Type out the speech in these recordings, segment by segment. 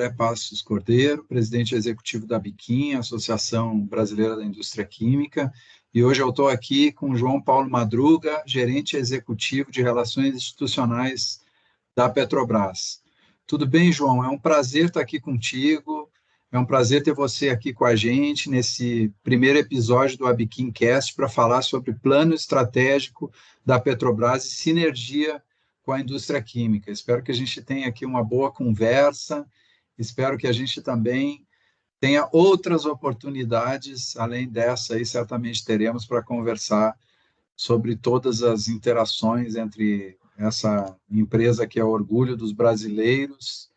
André Passos Cordeiro, presidente executivo da Biquim, Associação Brasileira da Indústria Química, e hoje eu estou aqui com o João Paulo Madruga, gerente executivo de Relações Institucionais da Petrobras. Tudo bem, João? É um prazer estar aqui contigo, é um prazer ter você aqui com a gente nesse primeiro episódio do AbiquimCast para falar sobre plano estratégico da Petrobras e sinergia com a indústria química. Espero que a gente tenha aqui uma boa conversa, espero que a gente também tenha outras oportunidades, além dessa aí, certamente teremos para conversar sobre todas as interações entre essa empresa que é o orgulho dos brasileiros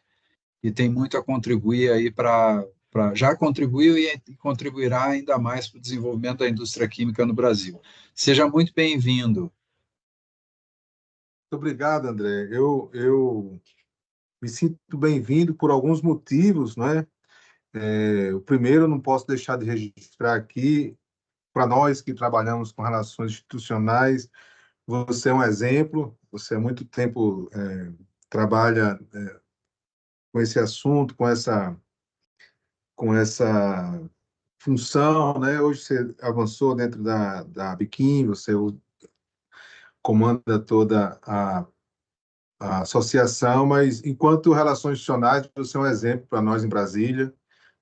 e tem muito a contribuir aí já contribuiu e contribuirá ainda mais para o desenvolvimento da indústria química no Brasil. Seja muito bem-vindo. Muito obrigado, André. Eu me sinto bem-vindo por alguns motivos, né? O primeiro, eu não posso deixar de registrar aqui, para nós que trabalhamos com relações institucionais, você é um exemplo, você há muito tempo trabalha com esse assunto, com essa função, né? Hoje você avançou dentro da Biquim, você comanda toda a associação, mas enquanto relações institucionais, você é um exemplo para nós em Brasília.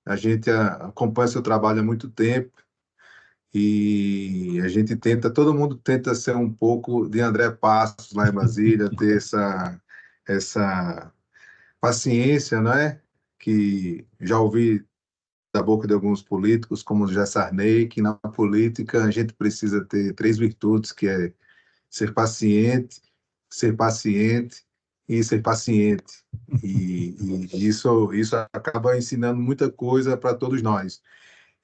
A gente acompanha seu trabalho há muito tempo e a gente todo mundo tenta ser um pouco de André Passos lá em Brasília, ter essa paciência, não é? Que já ouvi da boca de alguns políticos, como o José Sarney, que na política a gente precisa ter três virtudes, que é ser paciente e ser paciente. E isso acaba ensinando muita coisa para todos nós.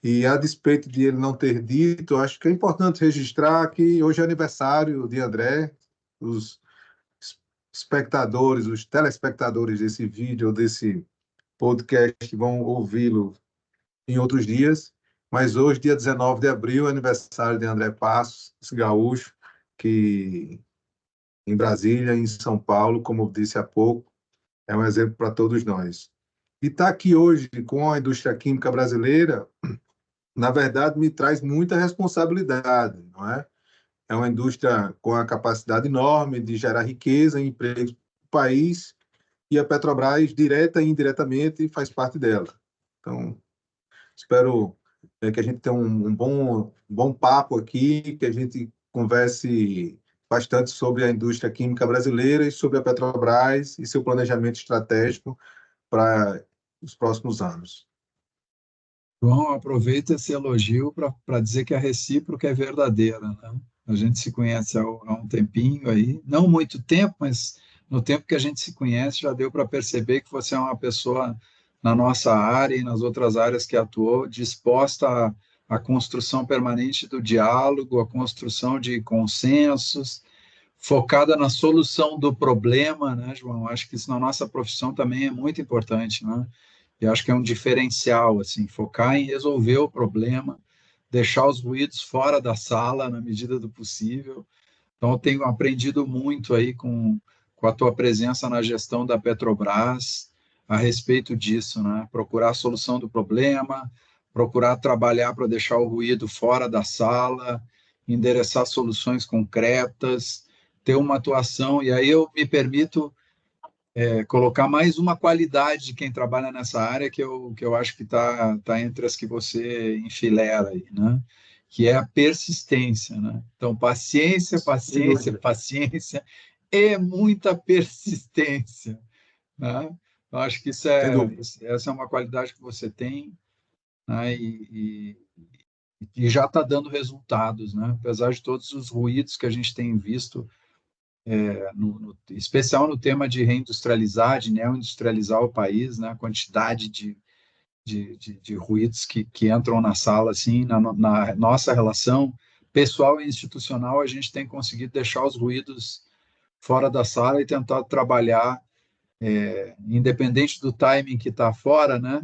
E a despeito de ele não ter dito, acho que é importante registrar que hoje é aniversário de André, os espectadores, os telespectadores desse vídeo, desse podcast, vão ouvi-lo em outros dias, mas hoje, dia 19 de abril, é aniversário de André Passos, esse gaúcho, que em Brasília, em São Paulo, como eu disse há pouco, é um exemplo para todos nós. E estar aqui hoje com a indústria química brasileira, na verdade, me traz muita responsabilidade, não é? É uma indústria com a capacidade enorme de gerar riqueza e empregos para o país, e a Petrobras, direta e indiretamente, faz parte dela. Então, espero que a gente tenha um bom papo aqui, que a gente converse bastante sobre a indústria química brasileira e sobre a Petrobras e seu planejamento estratégico para os próximos anos. João, aproveita esse elogio para dizer que a recíproca é verdadeira, né? A gente se conhece há um tempinho aí, não muito tempo, mas no tempo que a gente se conhece já deu para perceber que você é uma pessoa na nossa área e nas outras áreas que atuou, disposta à construção permanente do diálogo, à construção de consensos, focada na solução do problema, né, João? Acho que isso na nossa profissão também é muito importante, né? E acho que é um diferencial, assim, focar em resolver o problema, deixar os ruídos fora da sala na medida do possível. Então, eu tenho aprendido muito aí com a tua presença na gestão da Petrobras a respeito disso, né? Procurar a solução do problema, procurar trabalhar para deixar o ruído fora da sala, endereçar soluções concretas, ter uma atuação, e aí eu me permito colocar mais uma qualidade de quem trabalha nessa área que eu acho que tá entre as que você enfileira aí, né? Que é a persistência, né? Então, paciência, paciência, paciência e muita persistência, né? Eu acho que essa é uma qualidade que você tem, né? E já está dando resultados, né? Apesar de todos os ruídos que a gente tem visto especial no tema de reindustrializar, de neoindustrializar o país, né? A quantidade de ruídos que entram na sala, assim, na nossa relação pessoal e institucional, a gente tem conseguido deixar os ruídos fora da sala e tentar trabalhar, independente do timing que está fora, né?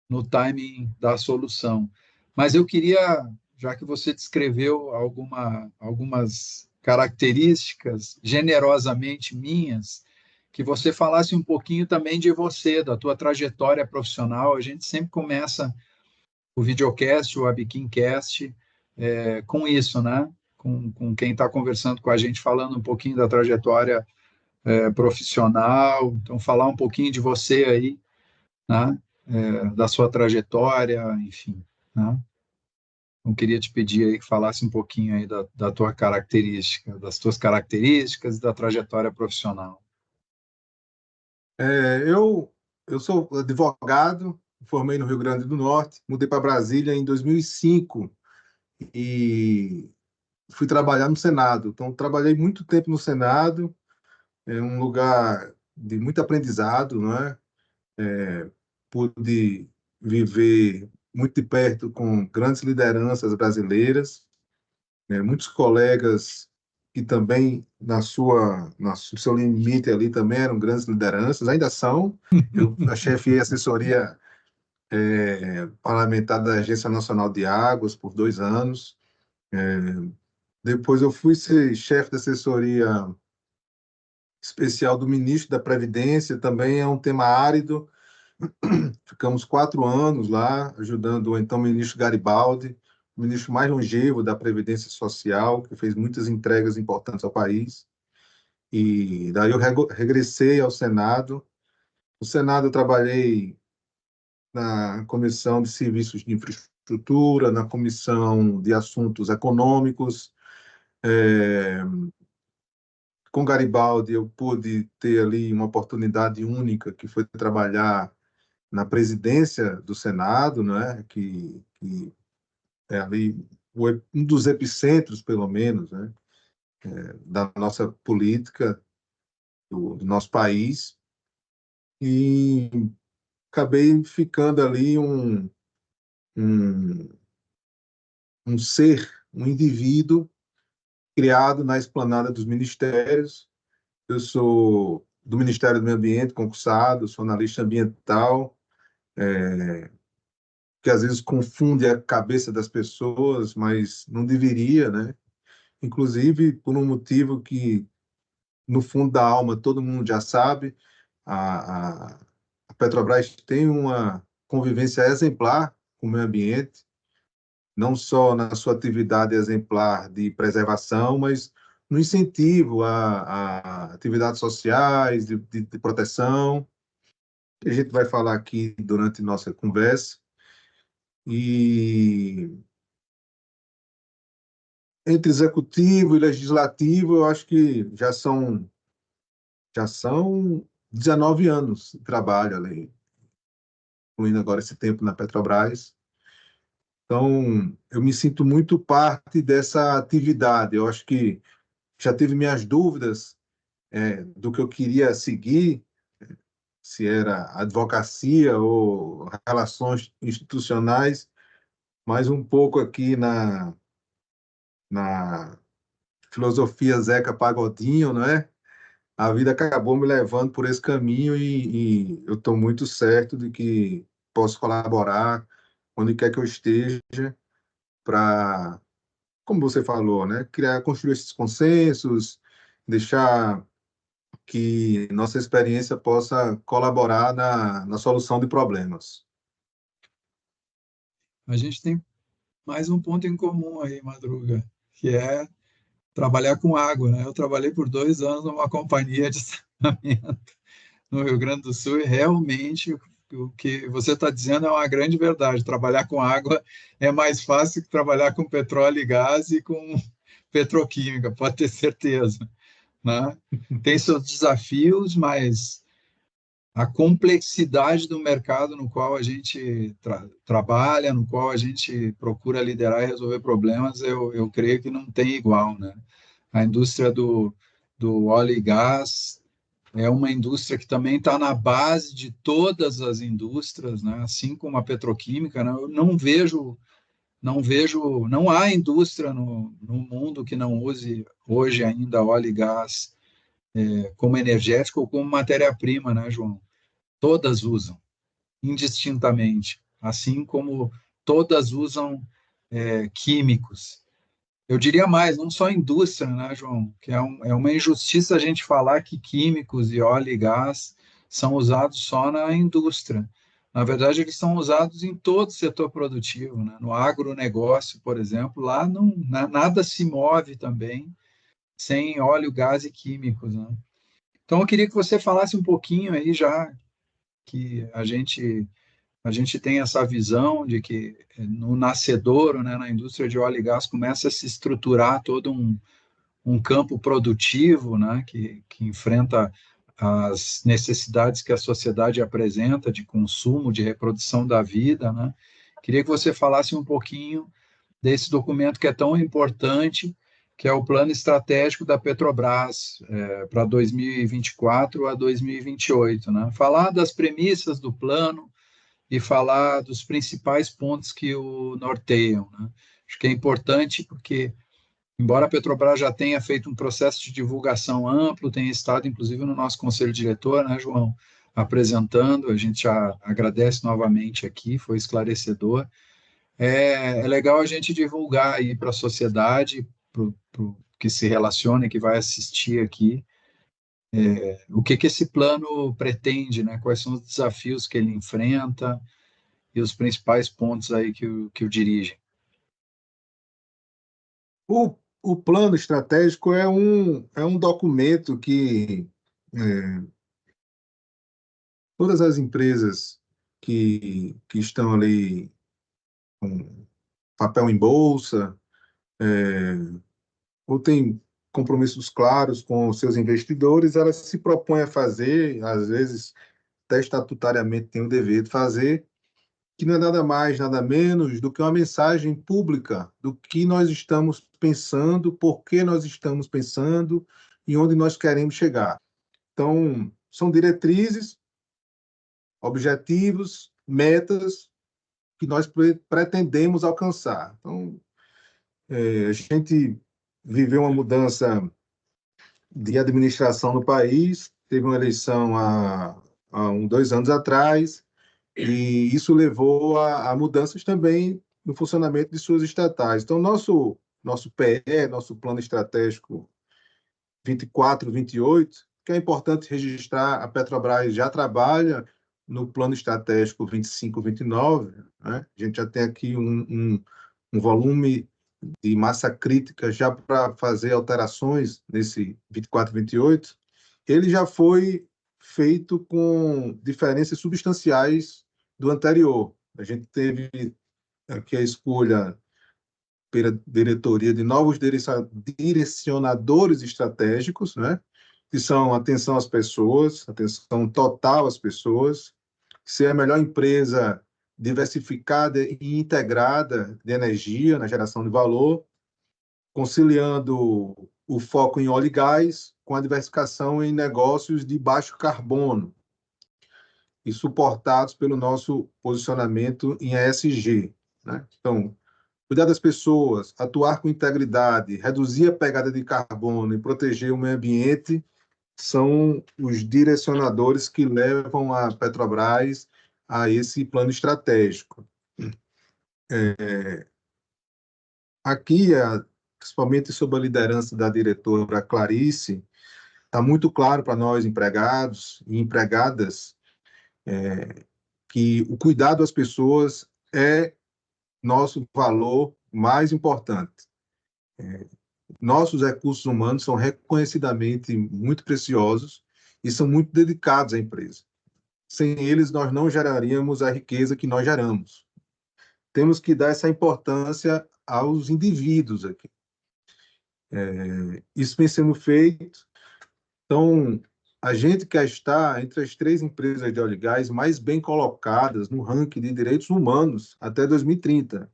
No timing da solução. Mas eu queria, já que você descreveu algumas características generosamente minhas, que você falasse um pouquinho também de você, da tua trajetória profissional. A gente sempre começa o videocast, o Webkincast, com isso, né? Com quem está conversando com a gente, falando um pouquinho da trajetória profissional. Então, falar um pouquinho de você aí, né? Da sua trajetória, enfim, né? Eu queria te pedir aí que falasse um pouquinho aí da tua característica, das tuas características e da trajetória profissional. Eu sou advogado, formei no Rio Grande do Norte, mudei para Brasília em 2005 e fui trabalhar no Senado. Então, trabalhei muito tempo no Senado, é um lugar de muito aprendizado, não é? Pude viver muito de perto com grandes lideranças brasileiras, muitos colegas que também, no seu limite ali, também eram grandes lideranças, ainda são. Eu chefiei a assessoria parlamentar da Agência Nacional de Águas por 2 anos. Depois eu fui ser chefe da assessoria especial do ministro da Previdência, também é um tema árido. Ficamos 4 anos lá, ajudando o então ministro Garibaldi, o ministro mais longevo da Previdência Social, que fez muitas entregas importantes ao país. E daí eu regressei ao Senado. No Senado eu trabalhei na Comissão de Serviços de Infraestrutura, na Comissão de Assuntos Econômicos. Com Garibaldi eu pude ter ali uma oportunidade única, que foi trabalhar na presidência do Senado, né, que é ali um dos epicentros, pelo menos, né, da nossa política, do nosso país, e acabei ficando ali um, um ser, um indivíduo criado na esplanada dos ministérios. Eu sou do Ministério do Meio Ambiente, concursado, sou analista ambiental, que às vezes confunde a cabeça das pessoas, mas não deveria, né? Inclusive por um motivo que, no fundo da alma, todo mundo já sabe, a Petrobras tem uma convivência exemplar com o meio ambiente, não só na sua atividade exemplar de preservação, mas no incentivo a atividades sociais, de proteção, que a gente vai falar aqui durante nossa conversa. E entre executivo e legislativo, eu acho que já são 19 anos de trabalho ali, incluindo agora esse tempo na Petrobras. Então, eu me sinto muito parte dessa atividade. Eu acho que já tive minhas dúvidas do que eu queria seguir, se era advocacia ou relações institucionais, mas um pouco aqui na filosofia Zeca Pagodinho, não é? A vida acabou me levando por esse caminho e eu estou muito certo de que posso colaborar onde quer que eu esteja para, como você falou, né, construir esses consensos, deixar que nossa experiência possa colaborar na solução de problemas. A gente tem mais um ponto em comum aí, Madruga, que é trabalhar com água, né? Eu trabalhei por 2 anos numa companhia de saneamento no Rio Grande do Sul e realmente o que você está dizendo é uma grande verdade. Trabalhar com água é mais fácil que trabalhar com petróleo e gás e com petroquímica, pode ter certeza, né? Tem seus desafios, mas a complexidade do mercado no qual a gente trabalha, no qual a gente procura liderar e resolver problemas, eu creio que não tem igual, né? A indústria do óleo e gás é uma indústria que também está na base de todas as indústrias, né? Assim como a petroquímica, né? Eu não há indústria no mundo que não use hoje ainda óleo e gás como energético ou como matéria-prima, né, João? Todas usam, indistintamente, assim como todas usam químicos. Eu diria mais, não só a indústria, né, João? Que é uma injustiça a gente falar que químicos e óleo e gás são usados só na indústria. Na verdade, eles são usados em todo o setor produtivo, né? No agronegócio, por exemplo, lá não, nada se move também sem óleo, gás e químicos, né? Então, eu queria que você falasse um pouquinho aí, já que a gente tem essa visão de que no nascedouro, né, na indústria de óleo e gás, começa a se estruturar todo um campo produtivo, né, que enfrenta as necessidades que a sociedade apresenta de consumo, de reprodução da vida, né? Queria que você falasse um pouquinho desse documento que é tão importante, que é o Plano Estratégico da Petrobras para 2024 a 2028, né? Falar das premissas do plano e falar dos principais pontos que o norteiam, né? Acho que é importante porque, embora a Petrobras já tenha feito um processo de divulgação amplo, tenha estado, inclusive, no nosso conselho diretor, né, João, apresentando, a gente já agradece novamente aqui, foi esclarecedor. É legal a gente divulgar aí para a sociedade, pro que se relaciona, que vai assistir aqui, o que esse plano pretende, né? Quais são os desafios que ele enfrenta e os principais pontos aí que o dirige. O plano estratégico é um documento que é, todas as empresas que estão ali com papel em bolsa, ou têm compromissos claros com os seus investidores, elas se propõem a fazer, às vezes, até estatutariamente tem o dever de fazer, que não é nada mais, nada menos do que uma mensagem pública do que nós estamos pensando, por que nós estamos pensando e onde nós queremos chegar. Então, são diretrizes, objetivos, metas que nós pretendemos alcançar. Então, a gente viveu uma mudança de administração no país, teve uma eleição há 2 anos atrás, e isso levou a mudanças também no funcionamento de suas estatais. Então, nosso PE, nosso Plano Estratégico 24, 28, que é importante registrar, a Petrobras já trabalha no Plano Estratégico 25, 29, né? A gente já tem aqui um volume de massa crítica já para fazer alterações nesse 24, 28. Ele já foi feito com diferenças substanciais do anterior. A gente teve aqui a escolha pela diretoria de novos direcionadores estratégicos, né? Que são atenção às pessoas, atenção total às pessoas, ser a melhor empresa diversificada e integrada de energia na geração de valor, conciliando o foco em óleo e gás com a diversificação em negócios de baixo carbono e suportados pelo nosso posicionamento em ESG, né? Então, cuidar das pessoas, atuar com integridade, reduzir a pegada de carbono e proteger o meio ambiente são os direcionadores que levam a Petrobras a esse plano estratégico. Aqui, principalmente sob a liderança da diretora Clarice, está muito claro para nós, empregados e empregadas, que o cuidado às pessoas é nosso valor mais importante. Nossos recursos humanos são reconhecidamente muito preciosos e são muito dedicados à empresa. Sem eles, nós não geraríamos a riqueza que nós geramos. Temos que dar essa importância aos indivíduos aqui. Isso vem sendo feito. Então, a gente quer estar entre as 3 empresas de óleo e gás mais bem colocadas no ranking de direitos humanos até 2030,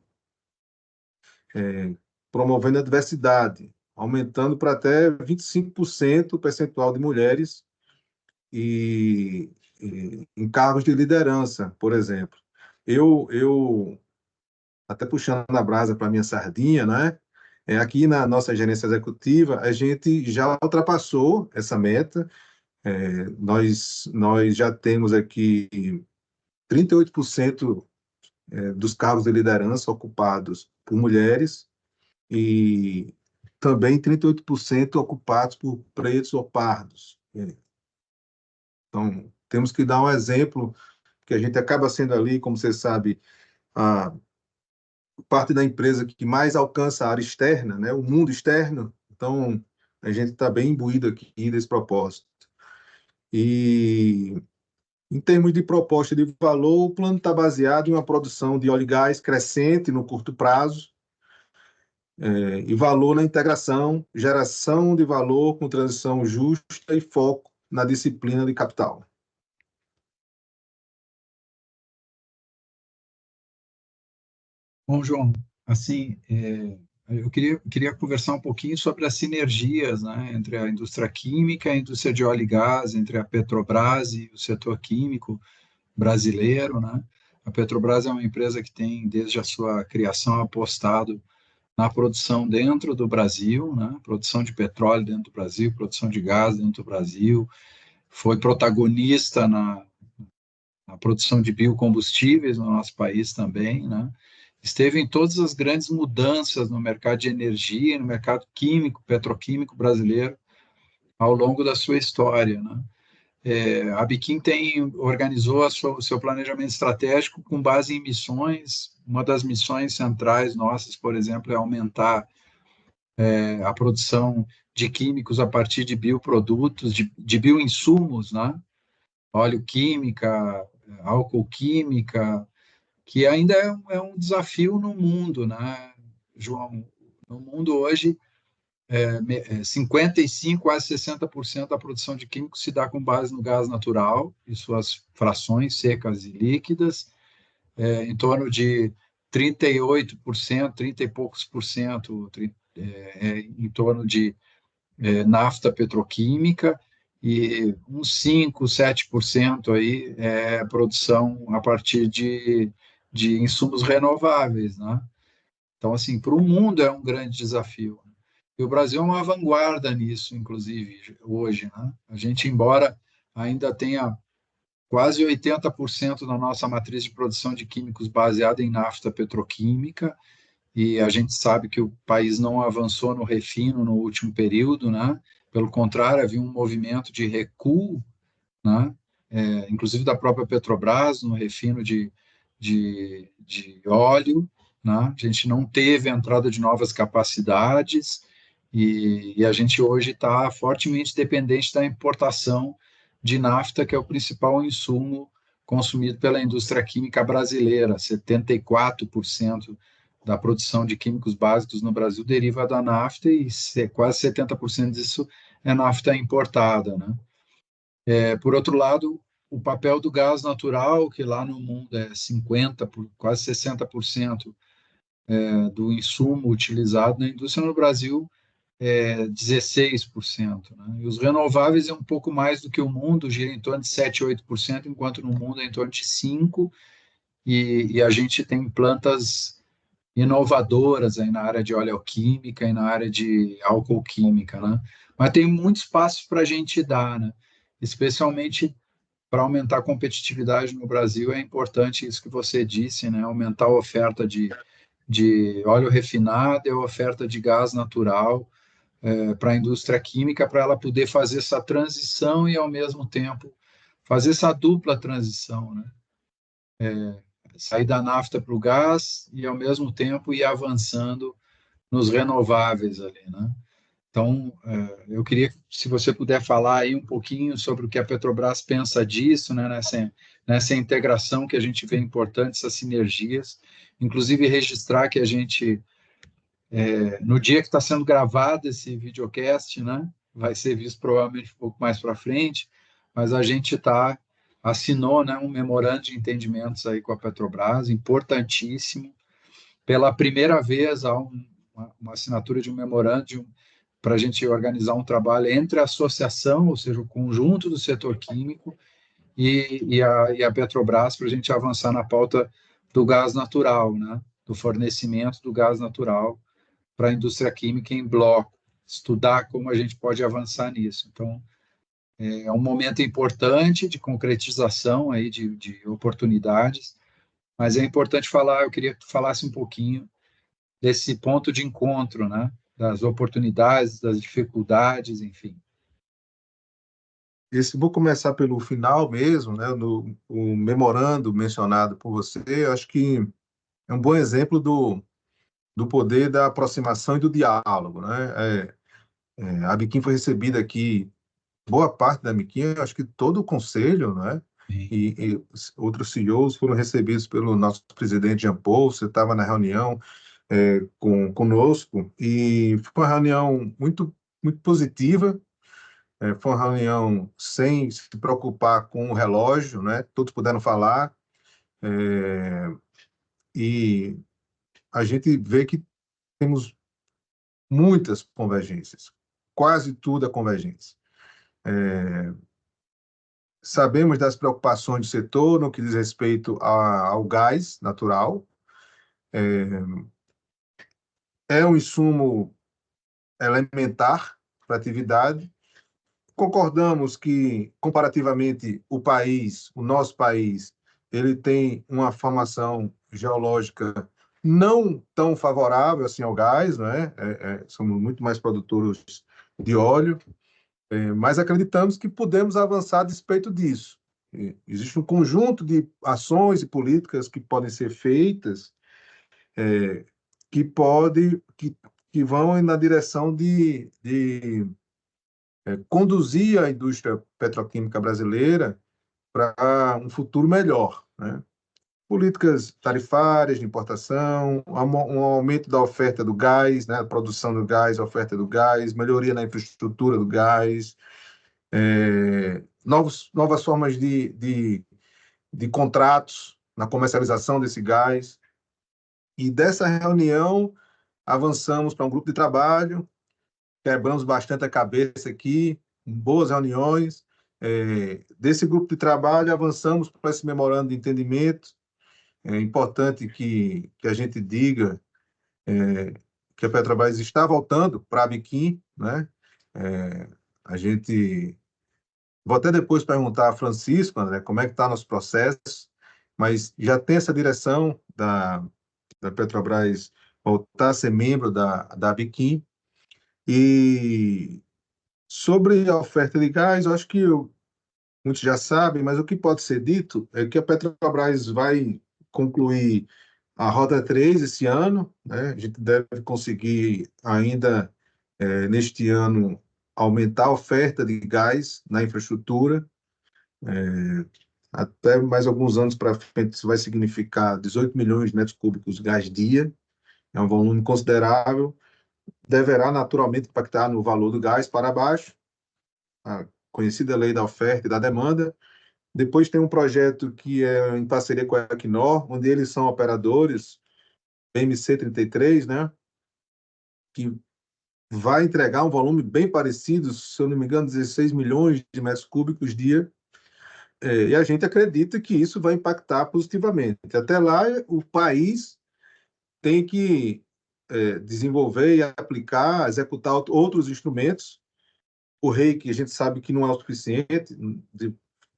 promovendo a diversidade, aumentando para até 25% o percentual de mulheres em cargos de liderança, por exemplo. Eu até puxando a brasa para minha sardinha, né? Aqui na nossa gerência executiva, a gente já ultrapassou essa meta. Nós já temos aqui 38% dos cargos de liderança ocupados por mulheres, e também 38% ocupados por pretos ou pardos. Então, temos que dar um exemplo, que a gente acaba sendo ali, como você sabe, a parte da empresa que mais alcança a área externa, né, o mundo externo. Então, a gente está bem imbuído aqui desse propósito. E, em termos de proposta de valor, o plano está baseado em uma produção de óleo e gás crescente no curto prazo, e valor na integração, geração de valor com transição justa e foco na disciplina de capital. Bom, João, assim, eu queria conversar um pouquinho sobre as sinergias, né, entre a indústria química e a indústria de óleo e gás, entre a Petrobras e o setor químico brasileiro, né? A Petrobras é uma empresa que tem, desde a sua criação, apostado na produção dentro do Brasil, né? Produção de petróleo dentro do Brasil, produção de gás dentro do Brasil, foi protagonista na produção de biocombustíveis no nosso país também, né? Esteve em todas as grandes mudanças no mercado de energia, no mercado químico, petroquímico brasileiro, ao longo da sua história, né? A Biquim organizou o seu planejamento estratégico com base em missões. Uma das missões centrais nossas, por exemplo, é aumentar a produção de químicos a partir de bioprodutos, de bioinsumos, né? Óleo química, álcool química, que ainda é um desafio no mundo, né, João? No mundo hoje, 55, quase 60% da produção de químicos se dá com base no gás natural e suas frações secas e líquidas, em torno de 38%, 30 e poucos por cento, em torno de nafta petroquímica, e uns 5, 7% aí produção a partir de insumos renováveis, né? Então, assim, para o mundo é um grande desafio. E o Brasil é uma vanguarda nisso, inclusive, hoje, né? A gente, embora ainda tenha quase 80% da nossa matriz de produção de químicos baseada em nafta petroquímica, e a gente sabe que o país não avançou no refino no último período, né? Pelo contrário, havia um movimento de recuo, né? Inclusive da própria Petrobras no refino de óleo, né? A gente não teve a entrada de novas capacidades e a gente hoje está fortemente dependente da importação de nafta, que é o principal insumo consumido pela indústria química brasileira. 74% da produção de químicos básicos no Brasil deriva da nafta e quase 70% disso é nafta importada, né? Por outro lado, o papel do gás natural, que lá no mundo é 50, quase 60% do insumo utilizado na indústria, no Brasil é 16%. Né? E os renováveis é um pouco mais do que o mundo, gira em torno de 7, 8%, enquanto no mundo é em torno de 5%, e a gente tem plantas inovadoras aí na área de oleoquímica e na área de álcool química, né? Mas tem muitos passos para a gente dar, né? Especialmente para aumentar a competitividade no Brasil, é importante isso que você disse, né? Aumentar a oferta de óleo refinado e a oferta de gás natural para a indústria química, para ela poder fazer essa transição e, ao mesmo tempo, fazer essa dupla transição, né? Sair da nafta para o gás e, ao mesmo tempo, ir avançando nos renováveis ali, né? Então, eu queria, se você puder falar aí um pouquinho sobre o que a Petrobras pensa disso, né, nessa integração que a gente vê importante, essas sinergias, inclusive registrar que a gente, no dia que está sendo gravado esse videocast, né, vai ser visto provavelmente um pouco mais para frente, mas a gente assinou, né, um memorando de entendimentos aí com a Petrobras, importantíssimo. Pela primeira vez, há uma assinatura de um memorando para a gente organizar um trabalho entre a associação, ou seja, o conjunto do setor químico, e a Petrobras, para a gente avançar na pauta do gás natural, né? Do fornecimento do gás natural para a indústria química em bloco, estudar como a gente pode avançar nisso. Então, é um momento importante de concretização aí de oportunidades, mas é importante falar, eu queria que tu falasse um pouquinho desse ponto de encontro, né? Das oportunidades, das dificuldades, enfim. Vou começar pelo final mesmo, né? O memorando mencionado por você, eu acho que é um bom exemplo do poder da aproximação e do diálogo, né? A Biquim foi recebida aqui, boa parte da Biquim, acho que todo o conselho, né? Sim. E outros CEOs foram recebidos pelo nosso presidente Jean Paul. Você estava na reunião conosco e foi uma reunião muito positiva. Foi uma reunião sem se preocupar com o relógio, né? Todos puderam falar, e a gente vê que temos muitas convergências, quase tudo é convergência. Sabemos das preocupações do setor no que diz respeito ao gás natural. É um insumo elementar para a atividade. Concordamos que, comparativamente, o nosso país, ele tem uma formação geológica não tão favorável assim ao gás, né? Somos muito mais produtores de óleo, mas acreditamos que podemos avançar a despeito disso. Existe um conjunto de ações e políticas que podem ser feitas, que pode, que vão na direção de conduzir a indústria petroquímica brasileira para um futuro melhor, né? Políticas tarifárias de importação, um aumento da oferta do gás, né? A produção do gás, a oferta do gás, melhoria na infraestrutura do gás, novas formas de contratos na comercialização desse gás. E dessa reunião, avançamos para um grupo de trabalho, quebramos bastante a cabeça aqui, boas reuniões. Desse grupo de trabalho, avançamos para esse memorando de entendimento. É importante que a gente diga que a Petrobras está voltando para a Biquim, né? A gente... Vou até depois perguntar a Francisco, André, como é que está nosso processo, mas já tem essa direção da Petrobras voltar a ser membro da Biquim. E sobre a oferta de gás, eu acho que muitos já sabem, mas o que pode ser dito é que a Petrobras vai concluir a Rota 3 esse ano, né? A gente deve conseguir ainda, neste ano, aumentar a oferta de gás na infraestrutura. Até mais alguns anos para frente, isso vai significar 18 milhões de metros cúbicos de gás dia, é um volume considerável, deverá naturalmente impactar no valor do gás para baixo, a conhecida lei da oferta e da demanda. Depois tem um projeto que é em parceria com a Equinor, onde eles são operadores, MC33, né, que vai entregar um volume bem parecido, se eu não me engano, 16 milhões de metros cúbicos dia, e a gente acredita que isso vai impactar positivamente. Até lá, o país tem que desenvolver e aplicar, executar outros instrumentos. O REIQ, a gente sabe que não é o suficiente,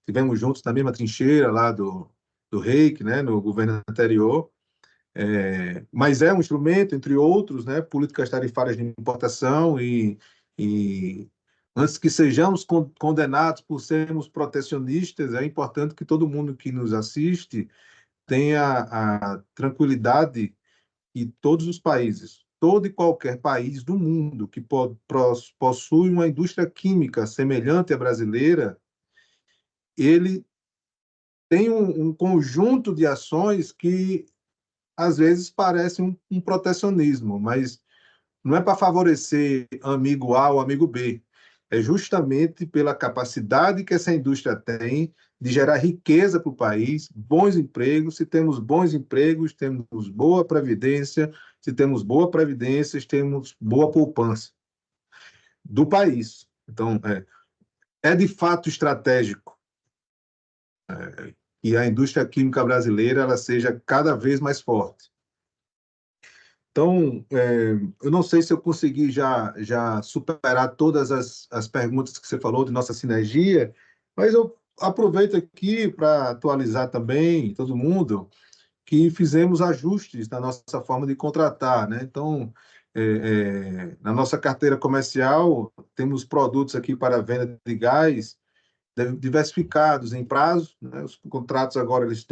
tivemos juntos na mesma trincheira lá do REIQ, né, no governo anterior, mas é um instrumento, entre outros, né, políticas tarifárias de importação e antes que sejamos condenados por sermos protecionistas, é importante que todo mundo que nos assiste tenha a tranquilidade que todos os países, todo e qualquer país do mundo que possui uma indústria química semelhante à brasileira, ele tem um conjunto de ações que às vezes parece um protecionismo, mas não é para favorecer amigo A ou amigo B. É justamente pela capacidade que essa indústria tem de gerar riqueza para o país, bons empregos. Se temos bons empregos, temos boa previdência. Se temos boa previdência, temos boa poupança do país. Então, é de fato estratégico que a indústria química brasileira ela seja cada vez mais forte. Então, eu não sei se eu consegui já superar todas as perguntas que você falou de nossa sinergia, mas eu aproveito aqui para atualizar também todo mundo que fizemos ajustes na nossa forma de contratar, né? Então, na nossa carteira comercial, temos produtos aqui para venda de gás diversificados em prazo, né? Os contratos agora eles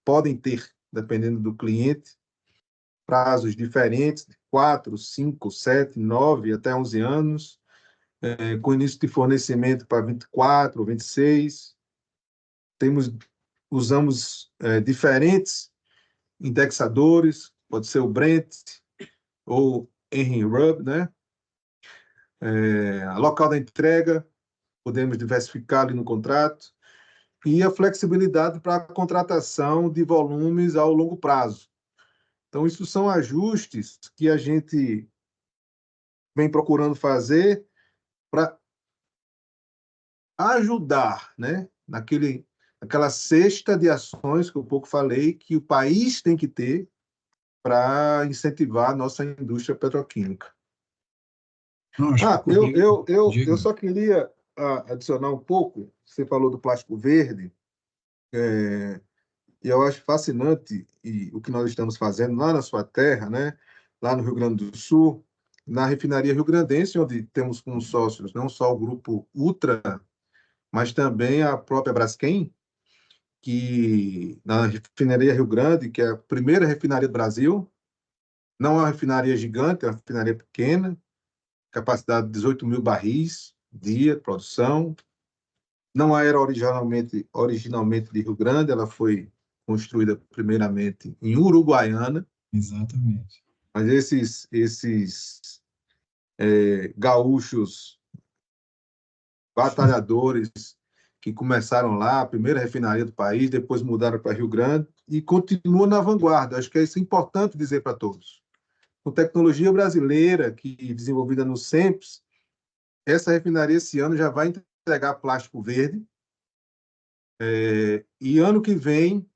podem ter, dependendo do cliente, prazos diferentes, de 4, 5, 7, 9 até 11 anos, com início de fornecimento para 24, 26. Usamos diferentes indexadores, pode ser o Brent ou Henry Hub, né? A local da entrega, podemos diversificar ali no contrato, e a flexibilidade para a contratação de volumes ao longo prazo. Então, isso são ajustes que a gente vem procurando fazer para ajudar, né, naquela cesta de ações que eu pouco falei, que o país tem que ter para incentivar a nossa indústria petroquímica. Não, acho que Eu diga. só queria adicionar um pouco. Você falou do plástico verde, e eu acho fascinante o que nós estamos fazendo lá na sua terra, né? Lá no Rio Grande do Sul, na refinaria rio-grandense, onde temos como sócios não só o grupo Ultra, mas também a própria Braskem, que na refinaria Rio Grande, que é a primeira refinaria do Brasil, não é uma refinaria gigante, é uma refinaria pequena, capacidade de 18 mil barris dia de produção. Não era originalmente de Rio Grande, ela foi construída primeiramente em Uruguaiana, Exatamente. mas esses gaúchos batalhadores que começaram lá, a primeira refinaria do país, depois mudaram para Rio Grande e continuam na vanguarda. Acho que isso é importante dizer para todos. Com tecnologia brasileira desenvolvida no SEMPS, essa refinaria esse ano já vai entregar plástico verde, e ano que vem,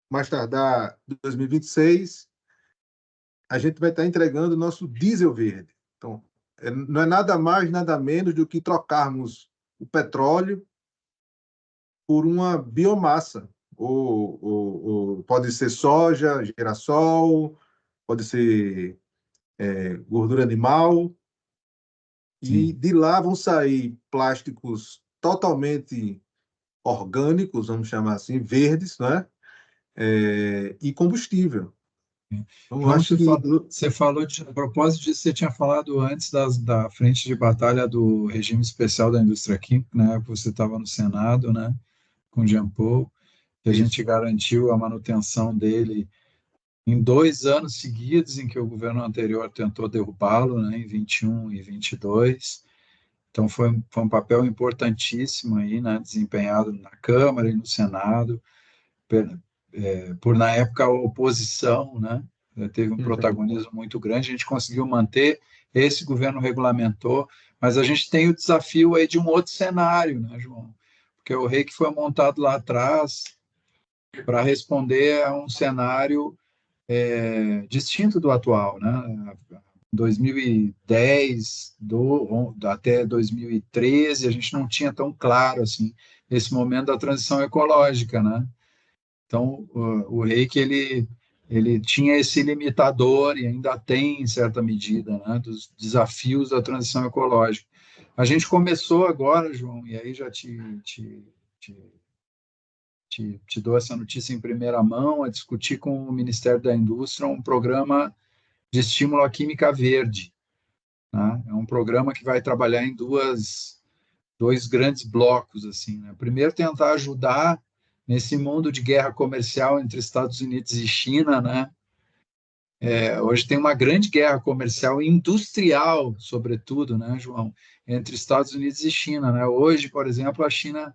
mais tardar 2026, a gente vai estar entregando o nosso diesel verde. Então, não é nada mais, nada menos do que trocarmos o por uma biomassa. Ou pode ser soja, girassol, pode ser gordura animal, e Sim. de lá vão sair plásticos totalmente orgânicos, vamos chamar assim, verdes, né? E combustível. Então, eu João, acho que você falou, a propósito disso, você tinha falado antes da frente de batalha do regime especial da indústria química, né? Você estava no Senado, né? Com o Jean Paul, que a gente isso. garantiu a manutenção dele em 2 anos seguidos, em que o governo anterior tentou derrubá-lo, né? Em 21 e 22. Então, foi um papel importantíssimo aí, né? Desempenhado na Câmara e no Senado, por na época, a oposição, né? Teve um Uhum. protagonismo muito grande, a gente conseguiu manter, esse governo regulamentou, mas a gente tem o desafio aí de um outro cenário, né, João? Porque o REIC foi montado lá atrás para responder a um cenário distinto do atual, né? 2010 até 2013, a gente não tinha tão claro assim esse momento da transição ecológica, né? Então, o Reiki, ele tinha esse limitador e ainda tem, em certa medida, né, dos desafios da transição ecológica. A gente começou agora, João, e aí já te dou essa notícia em primeira mão, a discutir com o Ministério da Indústria um programa de estímulo à química verde, né? É um programa que vai trabalhar em dois grandes blocos, assim, né? Primeiro, tentar ajudar nesse mundo de guerra comercial entre Estados Unidos e China, né? Hoje tem uma grande guerra comercial e industrial, sobretudo, né, João, entre Estados Unidos e China, né? Hoje, por exemplo, a China,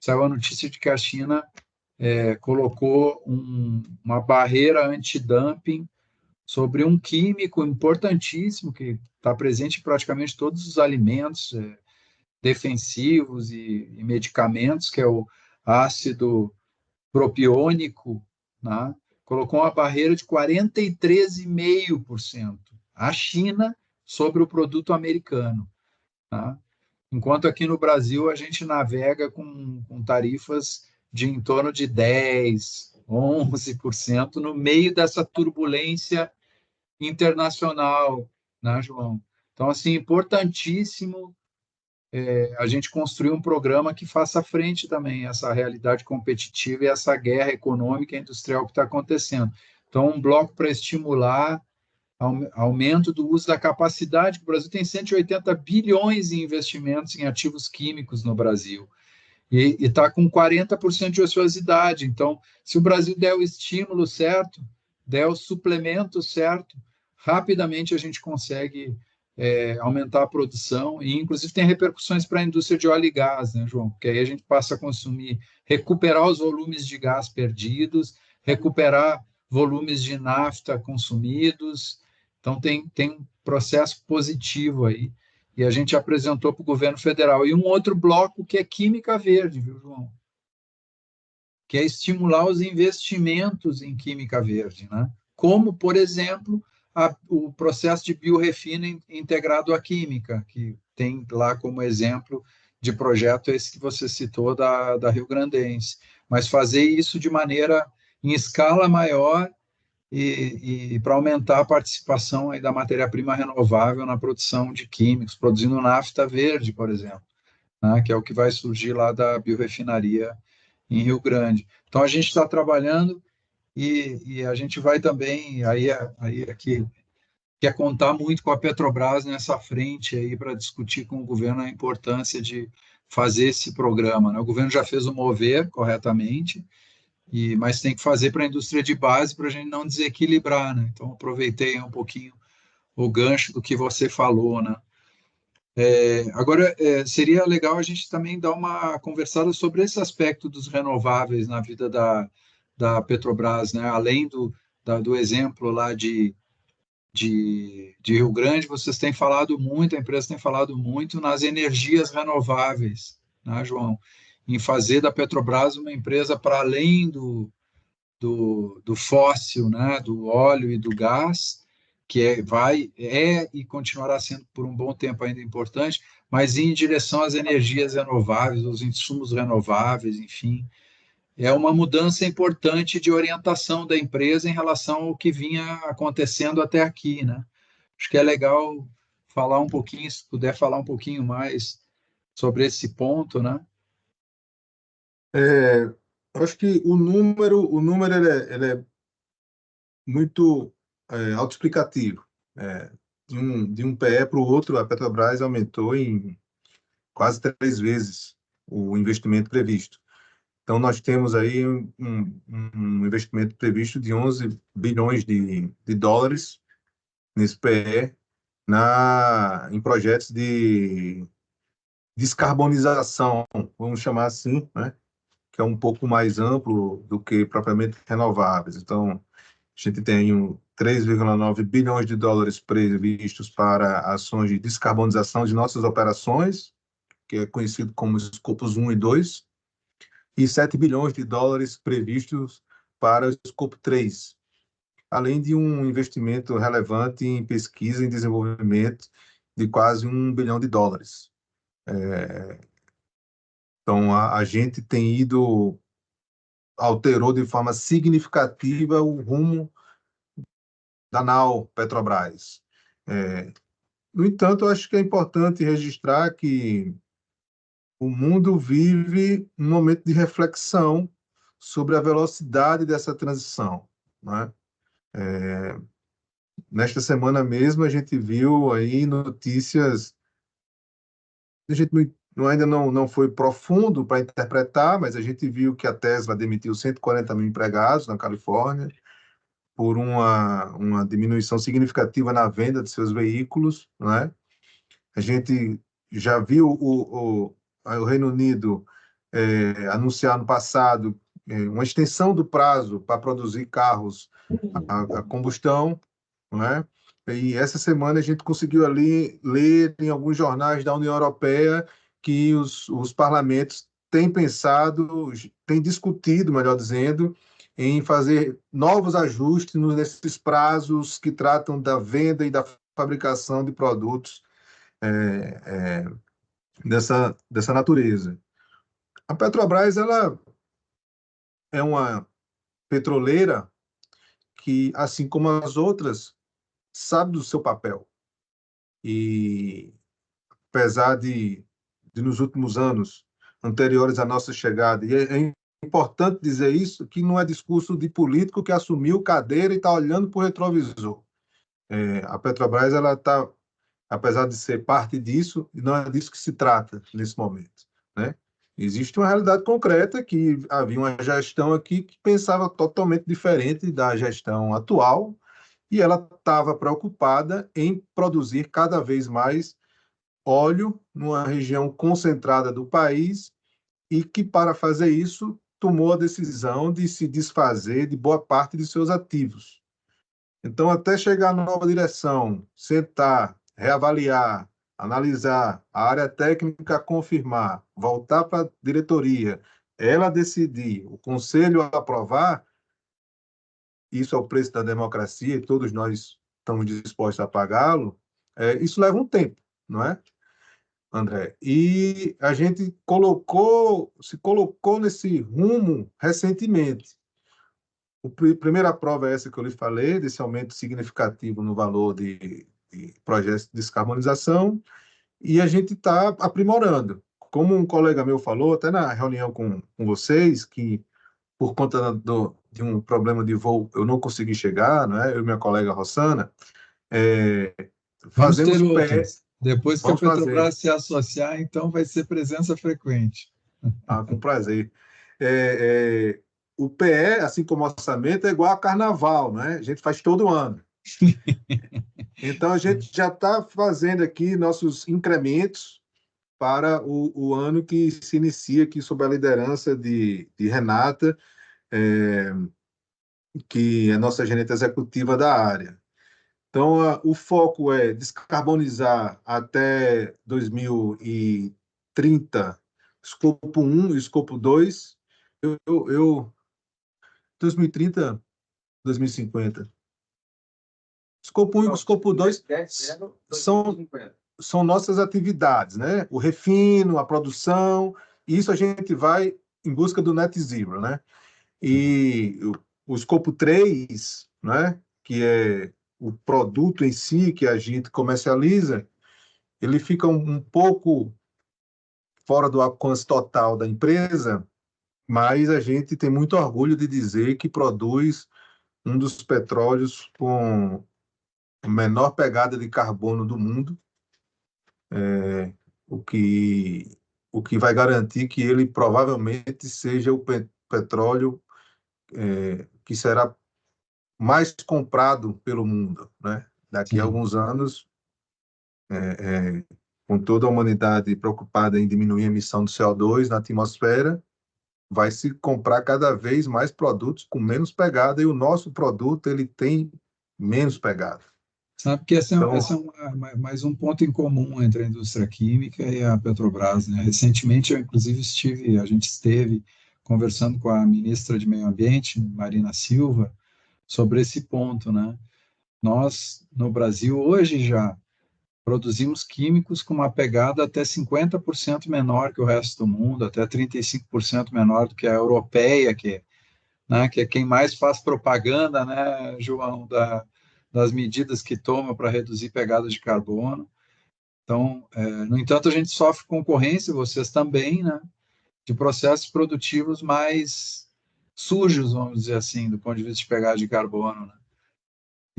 saiu a notícia de que a China colocou uma barreira antidumping sobre um químico importantíssimo que está presente em praticamente todos os alimentos, defensivos e medicamentos, que é o ácido propiônico, né? Colocou uma barreira de 43,5% a China sobre o produto americano. Tá? Enquanto aqui no Brasil a gente navega com tarifas de em torno de 10%, 11% no meio dessa turbulência internacional, né, João? Então, assim, importantíssimo a gente construir um programa que faça frente também a essa realidade competitiva e essa guerra econômica e industrial que está acontecendo. Então, um bloco para estimular aumento do uso da capacidade, que o Brasil tem 180 bilhões em investimentos em ativos químicos no Brasil, e está com 40% de ociosidade. Então, se o Brasil der o estímulo certo, der o suplemento certo, rapidamente a gente consegue aumentar a produção e, inclusive, tem repercussões para a indústria de óleo e gás, né, João? Porque aí a gente passa a consumir, recuperar os volumes de gás perdidos, recuperar volumes de nafta consumidos. Então, tem um processo positivo aí e a gente apresentou para o governo federal. E um outro bloco que é química verde, viu, João? Que é estimular os investimentos em química verde, né? Como, por exemplo, o processo de biorefino integrado à química, que tem lá como exemplo de projeto esse que você citou da Rio Grandense. Mas fazer isso de maneira em escala maior e para aumentar a participação aí da matéria-prima renovável na produção de químicos, produzindo nafta verde, por exemplo, né, que é o que vai surgir lá da biorefinaria em Rio Grande. Então, a gente está trabalhando e a gente vai também, aí aqui, quer contar muito com a Petrobras nessa frente aí para discutir com o governo a importância de fazer esse programa, né? O governo já fez o mover corretamente, mas tem que fazer para a indústria de base para a gente não desequilibrar, né? Então, aproveitei um pouquinho o gancho do que você falou, né? Agora, seria legal a gente também dar uma conversada sobre esse aspecto dos renováveis na vida da Petrobras, né? Além do exemplo lá de Rio Grande, vocês têm falado muito, a empresa tem falado muito nas energias renováveis, né, João? Em fazer da Petrobras uma empresa para além do fóssil, né, do óleo e do gás, que é e continuará sendo por um bom tempo ainda importante, mas em direção às energias renováveis, aos insumos renováveis, enfim. É uma mudança importante de orientação da empresa em relação ao que vinha acontecendo até aqui, né? Acho que é legal falar um pouquinho, se puder falar um pouquinho mais sobre esse ponto, né? É, eu acho que o número ele é muito autoexplicativo. É, de um PE para o outro, a Petrobras aumentou em quase 3 vezes o investimento previsto. Então, nós temos aí um investimento previsto de 11 bilhões de dólares nesse PE em projetos de descarbonização, vamos chamar assim, né? Que é um pouco mais amplo do que propriamente renováveis. Então, a gente tem 3,9 bilhões de dólares previstos para ações de descarbonização de nossas operações, que é conhecido como escopos 1 e 2, e 7 bilhões de dólares previstos para o escopo 3, além de um investimento relevante em pesquisa e desenvolvimento de quase 1 bilhão de dólares. Então, a gente tem alterou de forma significativa o rumo da Nau Petrobras. É, no entanto, eu acho que é importante registrar que o mundo vive um momento de reflexão sobre a velocidade dessa transição, né? Nesta semana mesmo, a gente viu aí notícias, a gente ainda não foi profundo para interpretar, mas a gente viu que a Tesla demitiu 140 mil empregados na Califórnia por uma diminuição significativa na venda de seus veículos, né? A gente já viu o Reino Unido anunciar no passado uma extensão do prazo para produzir carros a combustão, né? E essa semana a gente conseguiu ali ler em alguns jornais da União Europeia que os parlamentos têm pensado, têm discutido, melhor dizendo, em fazer novos ajustes nesses prazos que tratam da venda e da fabricação de produtos dessa natureza. A Petrobras, ela é uma petroleira que, assim como as outras, sabe do seu papel. E apesar de nos últimos anos anteriores à nossa chegada, e é importante dizer isso, que não é discurso de político que assumiu cadeira e está olhando para o retrovisor. A Petrobras, ela está, apesar de ser parte disso, não é disso que se trata nesse momento, né? Existe uma realidade concreta que havia uma gestão aqui que pensava totalmente diferente da gestão atual e ela estava preocupada em produzir cada vez mais óleo numa região concentrada do país e que, para fazer isso, tomou a decisão de se desfazer de boa parte de seus ativos. Então, até chegar na nova direção, sentar, reavaliar, analisar, a área técnica confirmar, voltar para a diretoria, ela decidir, o conselho aprovar, isso é o preço da democracia e todos nós estamos dispostos a pagá-lo, isso leva um tempo, não é, André? E a gente se colocou nesse rumo recentemente. Primeira prova é essa que eu lhe falei, desse aumento significativo no valor de projetos de descarbonização, e a gente está aprimorando. Como um colega meu falou, até na reunião com vocês, que por conta de um problema de voo eu não consegui chegar, né? Eu e minha colega Rossana, é, Vamos ter fazemos pé, outras. Depois que a vamos fazer, Petrobras se associar, então vai ser presença frequente. com prazer. É, o PE, assim como o orçamento, é igual a carnaval, né? A gente faz todo ano. Então, a gente já está fazendo aqui nossos incrementos para o ano que se inicia aqui sob a liderança de Renata, é, que é nossa gerente executiva da área. Então, o foco é descarbonizar até 2030, escopo 1 e escopo 2. 2030, 2050. Escopo 1 e escopo 2 são nossas atividades, né? O refino, a produção, e isso a gente vai em busca do net zero, né? E o escopo 3, né? Que é o produto em si que a gente comercializa, ele fica um pouco fora do alcance total da empresa, mas a gente tem muito orgulho de dizer que produz um dos petróleos com a menor pegada de carbono do mundo, o que, o que vai garantir que ele provavelmente seja o petróleo que será mais comprado pelo mundo, né? Daqui a Sim. alguns anos, com toda a humanidade preocupada em diminuir a emissão de CO2 na atmosfera, vai se comprar cada vez mais produtos com menos pegada e o nosso produto ele tem menos pegada. Sabe que esse Então, é mais um ponto em comum entre a indústria química e a Petrobras, né? Recentemente, a gente esteve conversando com a ministra de Meio Ambiente, Marina Silva, sobre esse ponto, né? Nós, no Brasil, hoje já produzimos químicos com uma pegada até 50% menor que o resto do mundo, até 35% menor do que a europeia, né, que é quem mais faz propaganda, né, João, das medidas que toma para reduzir pegada de carbono. Então, no entanto, a gente sofre concorrência, vocês também, né, de processos produtivos mais sujos, vamos dizer assim, do ponto de vista de pegada de carbono, né?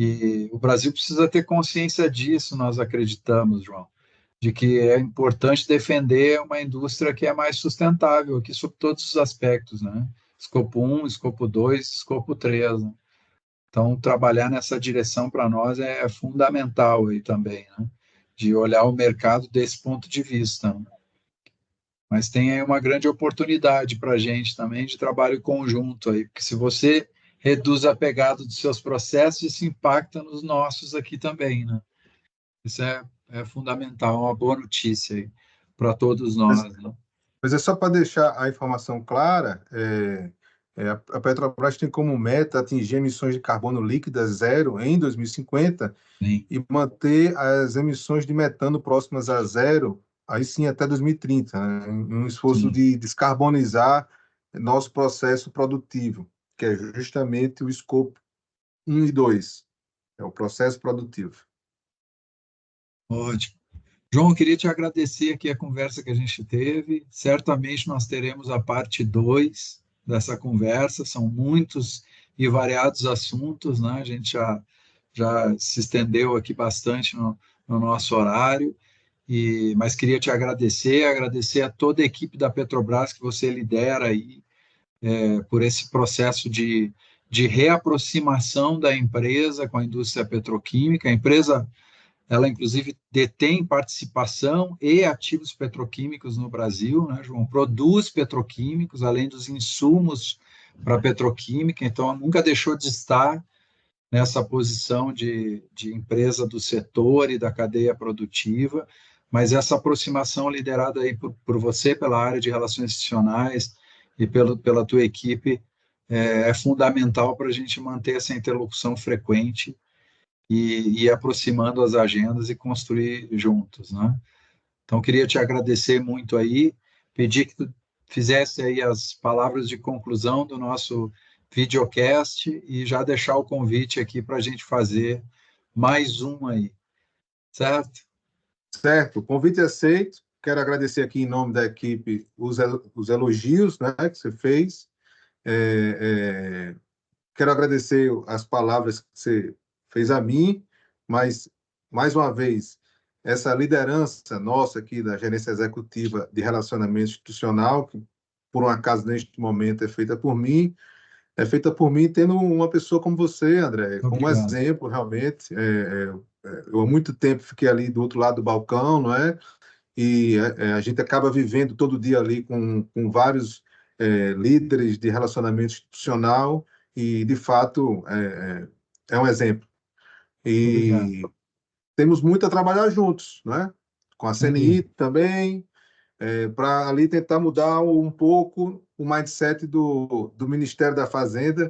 E o Brasil precisa ter consciência disso, nós acreditamos, João, de que é importante defender uma indústria que é mais sustentável aqui sob todos os aspectos, né? Escopo 1, escopo 2, escopo 3, né? Então, trabalhar nessa direção para nós é fundamental aí também, né? De olhar o mercado desse ponto de vista, né? Mas tem aí uma grande oportunidade para a gente também de trabalho conjunto aí, porque se você reduz a pegada dos seus processos, isso impacta nos nossos aqui também, né? Isso é fundamental, uma boa notícia aí para todos mas, nós, né? mas é só para deixar a informação clara, a Petrobras tem como meta atingir emissões de carbono líquidas zero em 2050 Sim, e manter as emissões de metano próximas a zero, aí sim até 2030, né? Em um esforço sim, de descarbonizar nosso processo produtivo. que é justamente o escopo 1 e 2, é o processo produtivo. Ótimo. João, eu queria te agradecer aqui a conversa que a gente teve. Certamente nós teremos a parte 2 dessa conversa, são muitos e variados assuntos, né? A gente já se estendeu aqui bastante no nosso horário, mas queria te agradecer a toda a equipe da Petrobras que você lidera aí, por esse processo de reaproximação da empresa com a indústria petroquímica. A empresa, ela inclusive detém participação e ativos petroquímicos no Brasil, né, João? Produz petroquímicos, além dos insumos para petroquímica, então nunca deixou de estar nessa posição de empresa do setor e da cadeia produtiva, mas essa aproximação liderada aí por você, pela área de relações institucionais e pela tua equipe, é fundamental para a gente manter essa interlocução frequente e ir aproximando as agendas e construir juntos, né? Então, queria te agradecer muito aí, pedir que tu fizesse aí as palavras de conclusão do nosso videocast e já deixar o convite aqui para a gente fazer mais um aí, certo? Certo, convite aceito. Quero agradecer aqui em nome da equipe os elogios, né, que você fez. Quero agradecer as palavras que você fez a mim, mas, mais uma vez, essa liderança nossa aqui da Gerência Executiva de Relacionamento Institucional, que, por um acaso, neste momento, é feita por mim tendo uma pessoa como você, André, como Obrigado. exemplo, realmente. Eu há muito tempo fiquei ali do outro lado do balcão, não é? E a gente acaba vivendo todo dia ali com vários líderes de relacionamento institucional e, de fato, é um exemplo. Obrigado. E temos muito a trabalhar juntos, né? Com a Sem CNI dúvida. também, para ali tentar mudar um pouco o mindset do Ministério da Fazenda,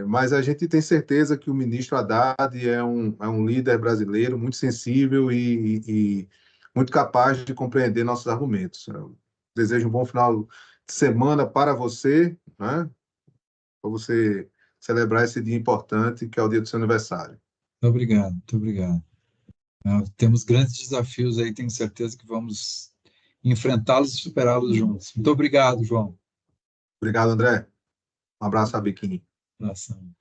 mas a gente tem certeza que o ministro Haddad é um líder brasileiro muito sensível e muito capaz de compreender nossos argumentos. Eu desejo um bom final de semana para você, né? Para você celebrar esse dia importante, que é o dia do seu aniversário. Muito obrigado, muito obrigado. Temos grandes desafios aí, tenho certeza que vamos enfrentá-los e superá-los juntos. Muito obrigado, João. Obrigado, André. Um abraço a Biquini. Abração.